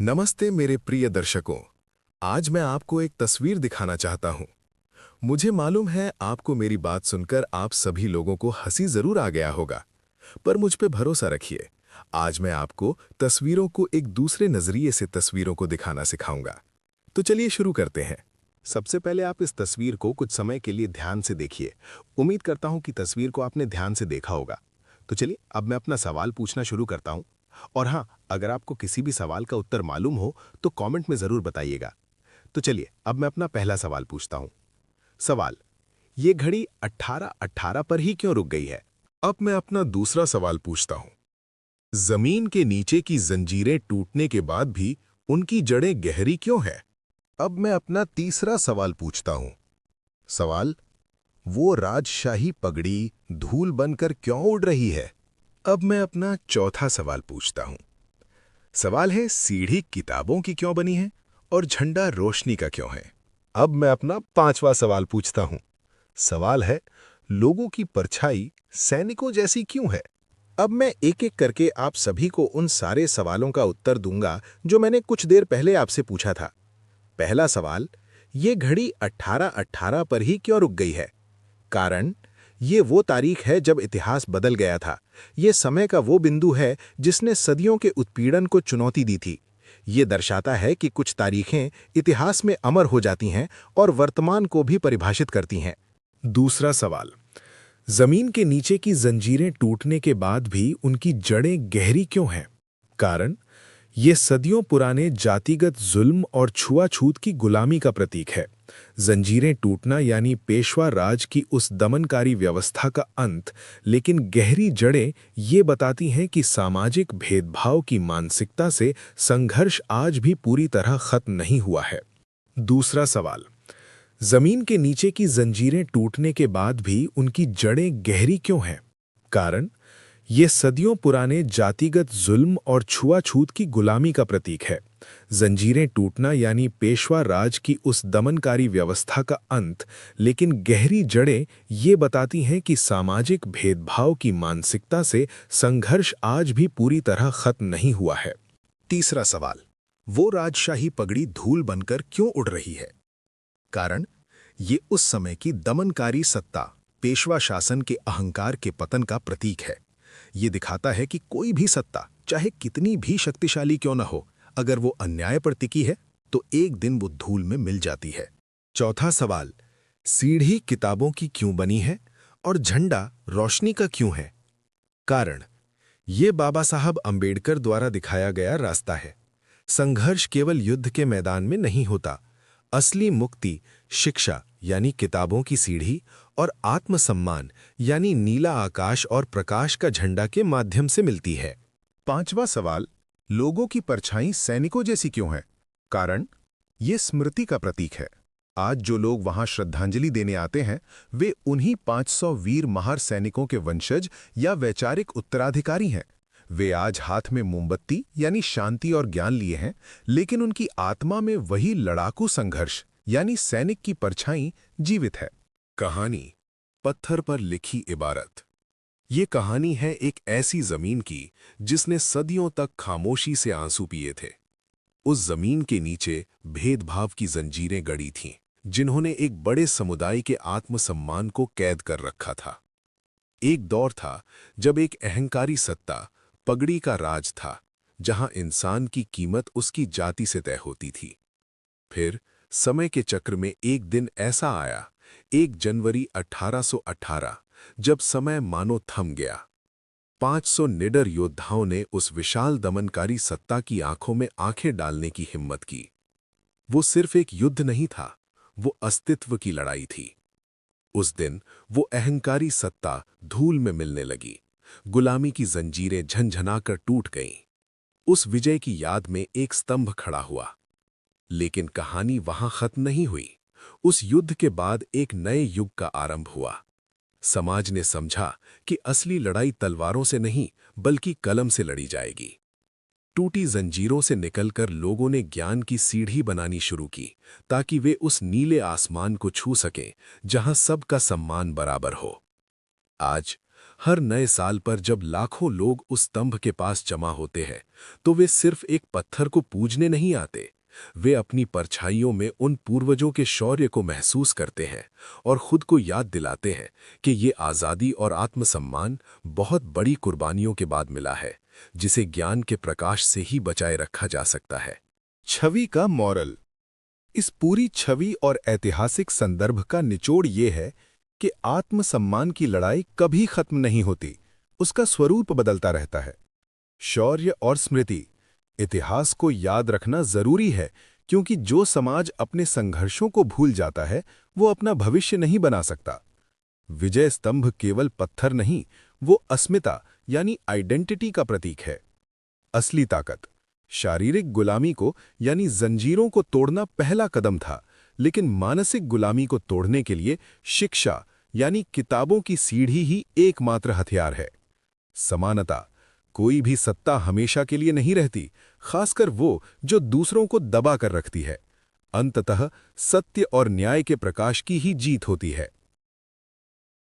नमस्ते मेरे प्रिय दर्शकों। आज मैं आपको एक तस्वीर दिखाना चाहता हूं। मुझे मालूम है आपको मेरी बात सुनकर आप सभी लोगों को हंसी जरूर आ गया होगा, पर मुझ पे भरोसा रखिए। आज मैं आपको तस्वीरों को एक दूसरे नजरिए से तस्वीरों को दिखाना सिखाऊंगा। तो चलिए शुरू करते हैं। सबसे पहले आप इस तस्वीर को कुछ समय के लिए ध्यान से देखिए। उम्मीद करता हूं कि तस्वीर को आपने ध्यान से देखा होगा। तो चलिए अब मैं अपना सवाल पूछना शुरू करता हूं। और हाँ, अगर आपको किसी भी सवाल का उत्तर मालूम हो तो कमेंट में जरूर बताइएगा। तो चलिए अब मैं अपना पहला सवाल पूछता हूं। सवाल, ये घड़ी 18:18 पर ही क्यों रुक गई है? अब मैं अपना दूसरा सवाल पूछता हूं। जमीन के नीचे की जंजीरें टूटने के बाद भी उनकी जड़ें गहरी क्यों है? अब मैं अपना तीसरा सवाल पूछता हूं। सवाल, वो राजशाही पगड़ी धूल बनकर क्यों उड़ रही है? अब मैं अपना चौथा सवाल पूछता हूं। सवाल है, सीढ़ी किताबों की क्यों बनी है और झंडा रोशनी का क्यों है? अब मैं अपना पांचवा सवाल पूछता हूं। सवाल है, लोगों की परछाई सैनिकों जैसी क्यों है? अब मैं एक एक करके आप सभी को उन सारे सवालों का उत्तर दूंगा जो मैंने कुछ देर पहले आपसे पूछा था। पहला सवाल, ये घड़ी 18:18 पर ही क्यों रुक गई है? कारण, ये वो तारीख है जब इतिहास बदल गया था। ये समय का वो बिंदु है जिसने सदियों के उत्पीड़न को चुनौती दी थी। ये दर्शाता है कि कुछ तारीखें इतिहास में अमर हो जाती हैं और वर्तमान को भी परिभाषित करती हैं। दूसरा सवाल, जमीन के नीचे की जंजीरें टूटने के बाद भी उनकी जड़ें गहरी क्यों हैं? कारण, ये सदियों पुराने जातिगत जुल्म और छुआछूत की गुलामी का प्रतीक है। जंजीरें टूटना यानी पेशवा राज की उस दमनकारी व्यवस्था का अंत, लेकिन गहरी जड़ें ये बताती हैं कि सामाजिक भेदभाव की मानसिकता से संघर्ष आज भी पूरी तरह खत्म नहीं हुआ है। दूसरा सवाल, जमीन के नीचे की जंजीरें टूटने के बाद भी उनकी जड़ें गहरी क्यों हैं? कारण, ये सदियों पुराने जातिगत जुल्म और छुआछूत की गुलामी का प्रतीक है। जंजीरें टूटना यानी पेशवा राज की उस दमनकारी व्यवस्था का अंत, लेकिन गहरी जड़ें ये बताती हैं कि सामाजिक भेदभाव की मानसिकता से संघर्ष आज भी पूरी तरह खत्म नहीं हुआ है। तीसरा सवाल, वो राजशाही पगड़ी धूल बनकर क्यों उड़ रही है? कारण, ये उस समय की दमनकारी सत्ता, पेशवा शासन के अहंकार के पतन का प्रतीक है। ये दिखाता है कि कोई भी सत्ता, चाहे कितनी भी शक्तिशाली क्यों न हो, अगर वो अन्याय पर टिकी है तो एक दिन वो धूल में मिल जाती है। चौथा सवाल, सीढ़ी किताबों की क्यों बनी है और झंडा रोशनी का क्यों है? कारण, ये बाबा साहब अंबेडकर द्वारा दिखाया गया रास्ता है। संघर्ष केवल युद्ध के मैदान में नहीं होता। असली मुक्ति शिक्षा यानी किताबों की सीढ़ी और आत्मसम्मान यानी नीला आकाश और प्रकाश का झंडा के माध्यम से मिलती है। पांचवा सवाल, लोगों की परछाई सैनिकों जैसी क्यों है? कारण, ये स्मृति का प्रतीक है। आज जो लोग वहां श्रद्धांजलि देने आते हैं, वे उन्हीं 500 वीर महार सैनिकों के वंशज या वैचारिक उत्तराधिकारी हैं। वे आज हाथ में मोमबत्ती यानी शांति और ज्ञान लिए हैं, लेकिन उनकी आत्मा में वही लड़ाकू संघर्ष यानी सैनिक की परछाई जीवित है। कहानी, पत्थर पर लिखी इबारत। ये कहानी है एक ऐसी जमीन की जिसने सदियों तक खामोशी से आंसू पिए थे। उस जमीन के नीचे भेदभाव की जंजीरें गड़ी थीं, जिन्होंने एक बड़े समुदाय के आत्मसम्मान को कैद कर रखा था। एक दौर था जब एक अहंकारी सत्ता, पगड़ी का राज था, जहां इंसान की कीमत उसकी जाति से तय होती थी। फिर समय के चक्र में एक दिन ऐसा आया, 1 जनवरी 1818, जब समय मानो थम गया। 500 निडर योद्धाओं ने उस विशाल दमनकारी सत्ता की आंखों में आंखें डालने की हिम्मत की। वो सिर्फ एक युद्ध नहीं था, वो अस्तित्व की लड़ाई थी। उस दिन वो अहंकारी सत्ता धूल में मिलने लगी। गुलामी की जंजीरें झंझनाकर टूट गईं। उस विजय की याद में एक स्तंभ खड़ा हुआ। लेकिन कहानी वहां खत्म नहीं हुई। उस युद्ध के बाद एक नए युग का आरंभ हुआ। समाज ने समझा कि असली लड़ाई तलवारों से नहीं, बल्कि कलम से लड़ी जाएगी। टूटी जंजीरों से निकलकर लोगों ने ज्ञान की सीढ़ी बनानी शुरू की, ताकि वे उस नीले आसमान को छू सकें जहां सबका सम्मान बराबर हो। आज हर नए साल पर जब लाखों लोग उस स्तंभ के पास जमा होते हैं, तो वे सिर्फ एक पत्थर को पूजने नहीं आते। वे अपनी परछाइयों में उन पूर्वजों के शौर्य को महसूस करते हैं और खुद को याद दिलाते हैं कि ये आज़ादी और आत्मसम्मान बहुत बड़ी कुर्बानियों के बाद मिला है, जिसे ज्ञान के प्रकाश से ही बचाए रखा जा सकता है। छवि का मॉरल। इस पूरी छवि और ऐतिहासिक संदर्भ का निचोड़ ये है कि आत्मसम्मान की लड़ाई कभी खत्म नहीं होती, उसका स्वरूप बदलता रहता है। शौर्य और स्मृति। इतिहास को याद रखना जरूरी है, क्योंकि जो समाज अपने संघर्षों को भूल जाता है वो अपना भविष्य नहीं बना सकता। विजय स्तंभ केवल पत्थर नहीं, वो अस्मिता यानी आइडेंटिटी का प्रतीक है। असली ताकत। शारीरिक गुलामी को यानी जंजीरों को तोड़ना पहला कदम था, लेकिन मानसिक गुलामी को तोड़ने के लिए शिक्षा यानी किताबों की सीढ़ी ही एकमात्र हथियार है। समानता। कोई भी सत्ता हमेशा के लिए नहीं रहती, खासकर वो जो दूसरों को दबा कर रखती है। अंततः सत्य और न्याय के प्रकाश की ही जीत होती है।